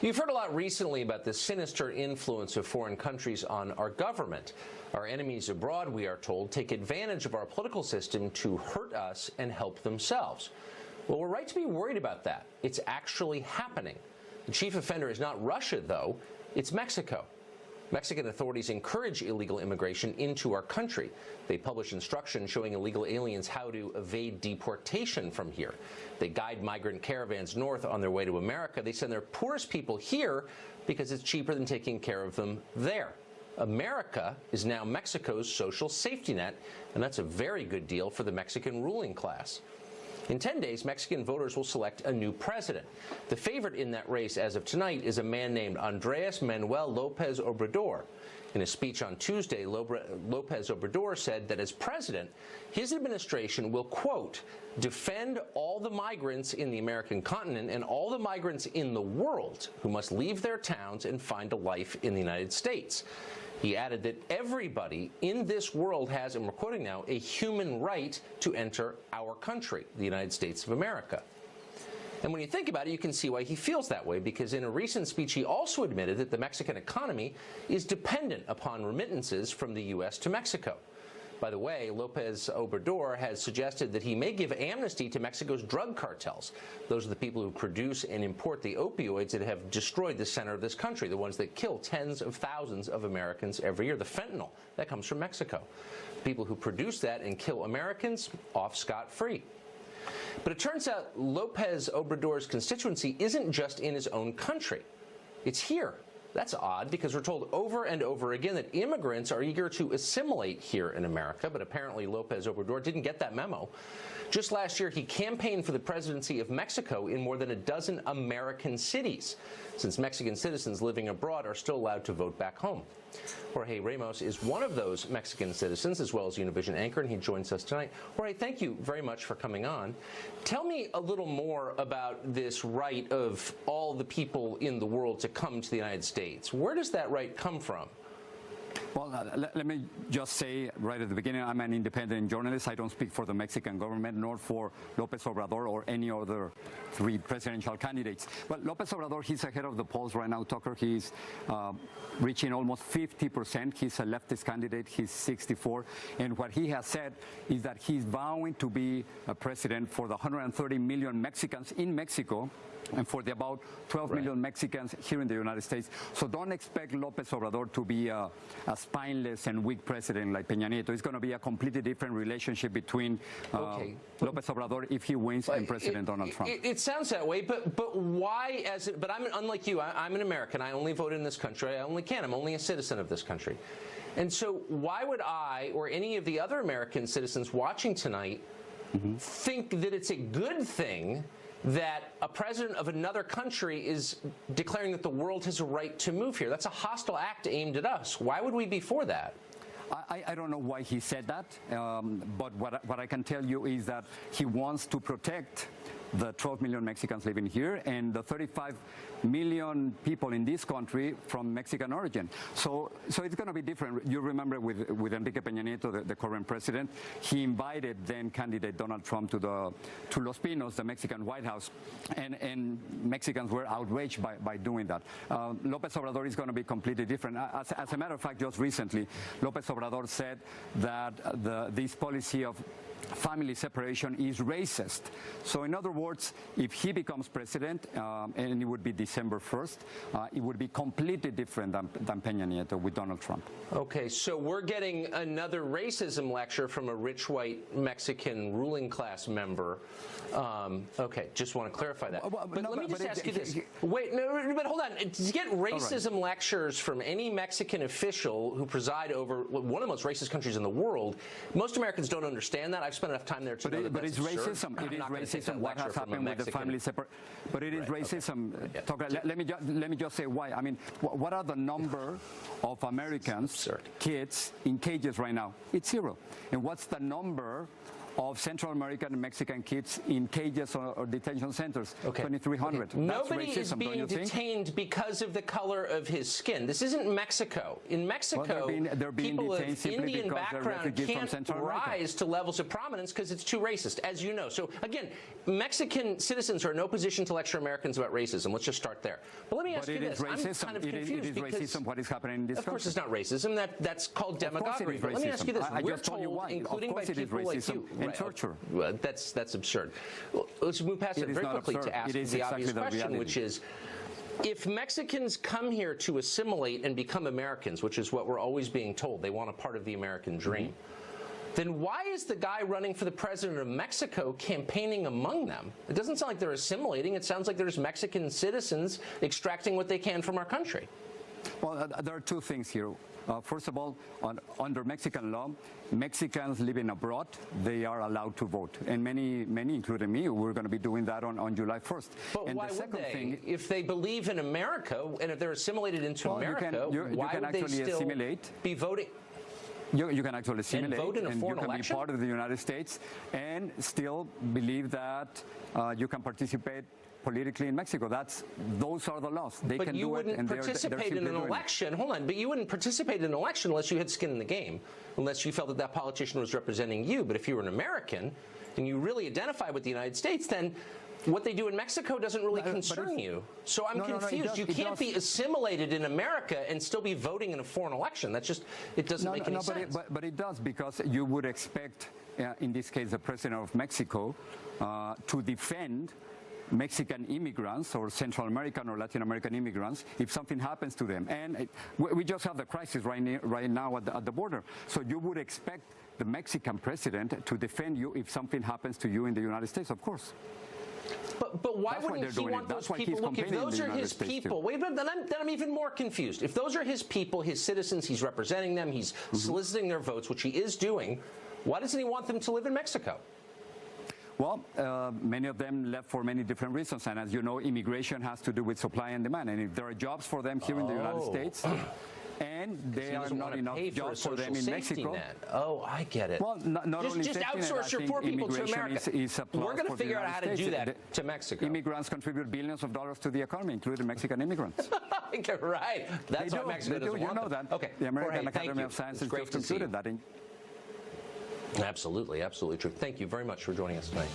You've heard a lot recently about the sinister influence of foreign countries on our government. Our enemies abroad, we are told, take advantage of our political system to hurt us and help themselves. Well, we're right to be worried about that. It's actually happening. The chief offender is not Russia, though. It's Mexico. Mexican authorities encourage illegal immigration into our country. They publish instructions showing illegal aliens how to evade deportation from here. They guide migrant caravans north on their way to America. They send their poorest people here because it's cheaper than taking care of them there. America is now Mexico's social safety net, and that's a very good deal for the Mexican ruling class. In 10 days, Mexican voters will select a new president. The favorite in that race as of tonight is a man named Andrés Manuel López Obrador. In a speech on Tuesday, López Obrador said that as president, his administration will, quote, defend all the migrants in the American continent and all the migrants in the world who must leave their towns and find a life in the United States. He added that everybody in this world has, and we're quoting now, a human right to enter our country, the United States of America. And when you think about it, you can see why he feels that way, because in a recent speech he also admitted that the Mexican economy is dependent upon remittances from the U.S. to Mexico. By the way, López Obrador has suggested that he may give amnesty to Mexico's drug cartels. Those are the people who produce and import the opioids that have destroyed the center of this country, the ones that kill tens of thousands of Americans every year. The fentanyl, that comes from Mexico. People who produce that and kill Americans, off scot-free. But it turns out López Obrador's constituency isn't just in his own country. It's here. That's odd, because we're told over and over again that immigrants are eager to assimilate here in America, but apparently López Obrador didn't get that memo. Just last year, he campaigned for the presidency of Mexico in more than a dozen American cities, since Mexican citizens living abroad are still allowed to vote back home. Jorge Ramos is one of those Mexican citizens, as well as Univision anchor, and he joins us tonight. Jorge, thank you very much for coming on. Tell me a little more about this right of all the people in the world to come to the United States. Where does that right come from? Well, let me just say right at the beginning, I'm an independent journalist. I don't speak for the Mexican government, nor for López Obrador or any other three presidential candidates. But López Obrador, he's ahead of the polls right now, Tucker. He's reaching almost 50%. He's a leftist candidate. He's 64. And what he has said is that he's vowing to be a president for the 130 million Mexicans in Mexico and for the about 12 million Mexicans here in the United States. So don't expect López Obrador to be a spineless and weak president like Peña Nieto. It's going to be a completely different relationship between López Obrador, if he wins, and President Donald Trump. It sounds that way, but why? But I'm unlike you. I'm an American. I only vote in this country. I only can. I'm only a citizen of this country. And so why would I or any of the other American citizens watching tonight think that it's a good thing that a president of another country is declaring that the world has a right to move here? That's a hostile act aimed at us. Why would we be for that? I don't know why he said that, but what I can tell you is that he wants to protect the 12 million Mexicans living here and the 35 million people in this country from Mexican origin. So it's going to be different. You remember with Enrique Peña Nieto, the current president, he invited then candidate Donald Trump to Los Pinos, the Mexican White House, and Mexicans were outraged by doing that. López Obrador is going to be completely different. As a matter of fact, just recently, López Obrador said that this policy of family separation is racist. So in other words, if he becomes president, and it would be December 1st, it would be completely different than Peña Nieto with Donald Trump. Okay, so we're getting another racism lecture from a rich white Mexican ruling class member. Okay, just want to clarify that. But let me just ask you this. Wait, no, but hold on. To get racism lectures from any Mexican official who preside over one of the most racist countries in the world, most Americans don't understand that. I've spent enough time there to know that but it's racism. It is racism what has happened with the family separation. But it is racism. Okay. Let me just say why. I mean, what are the number of Americans, kids, in cages right now? It's 0. And what's the number of Central American and Mexican kids in cages or detention centers. Okay. 2,300. Okay. Nobody is being detained because of the color of his skin. This isn't Mexico. In Mexico, they're being people of simply Indian background can't rise to levels of prominence because it's too racist, as you know. So again, Mexican citizens are in no position to lecture Americans about racism. Let's just start there. But let me ask you this. I'm kind of confused it is racism what is happening in this country. Of course it's not racism. That's called demagoguery. But let me ask you this. We're told, including by people like you, and torture. Well, that's absurd. Well, let's move past it very quickly to ask the obvious question, which is, if Mexicans come here to assimilate and become Americans, which is what we're always being told, they want a part of the American dream, then why is the guy running for the president of Mexico campaigning among them? It doesn't sound like they're assimilating. It sounds like there's Mexican citizens extracting what they can from our country. Well, there are two things here. First of all, under Mexican law, Mexicans living abroad, they are allowed to vote. And many, including me, we're going to be doing that on July 1st. But and why the would they? Thing, if they believe in America, and if they're assimilated into America, why would they still be voting? You can actually assimilate, and vote in a foreign you can election? be part of the United States and still believe that you can participate politically in Mexico. Those are the laws. They but can you do wouldn't it, and participate in an election. Hold on, but you wouldn't participate in an election unless you had skin in the game, unless you felt that that politician was representing you. But if you were an American and you really identify with the United States, then what they do in Mexico doesn't really concern you. So I'm confused. You can't be assimilated in America and still be voting in a foreign election. That's just, it doesn't make any sense. But it does, because you would expect, in this case, the president of Mexico to defend Mexican immigrants or Central American or Latin American immigrants if something happens to them. And we just have the crisis right now at the border. So you would expect the Mexican president to defend you if something happens to you in the United States, of course. But why wouldn't he want those people? Look, if those are his people, wait a minute, then I'm even more confused. If those are his people, his citizens, he's representing them, he's soliciting their votes, which he is doing, why doesn't he want them to live in Mexico? Well, many of them left for many different reasons, and as you know, immigration has to do with supply and demand. And if there are jobs for them here in the United States, and there are not enough jobs for them in Mexico. Net. Oh, I get it. Well, not only just outsource your poor people to America. We're going to figure out how to do that to Mexico. Immigrants contribute billions of dollars to the economy, including Mexican immigrants. Right. That's why Mexico doesn't want them. You know that. Okay. The American Academy of Sciences just concluded that. Absolutely, absolutely true. Thank you very much for joining us tonight.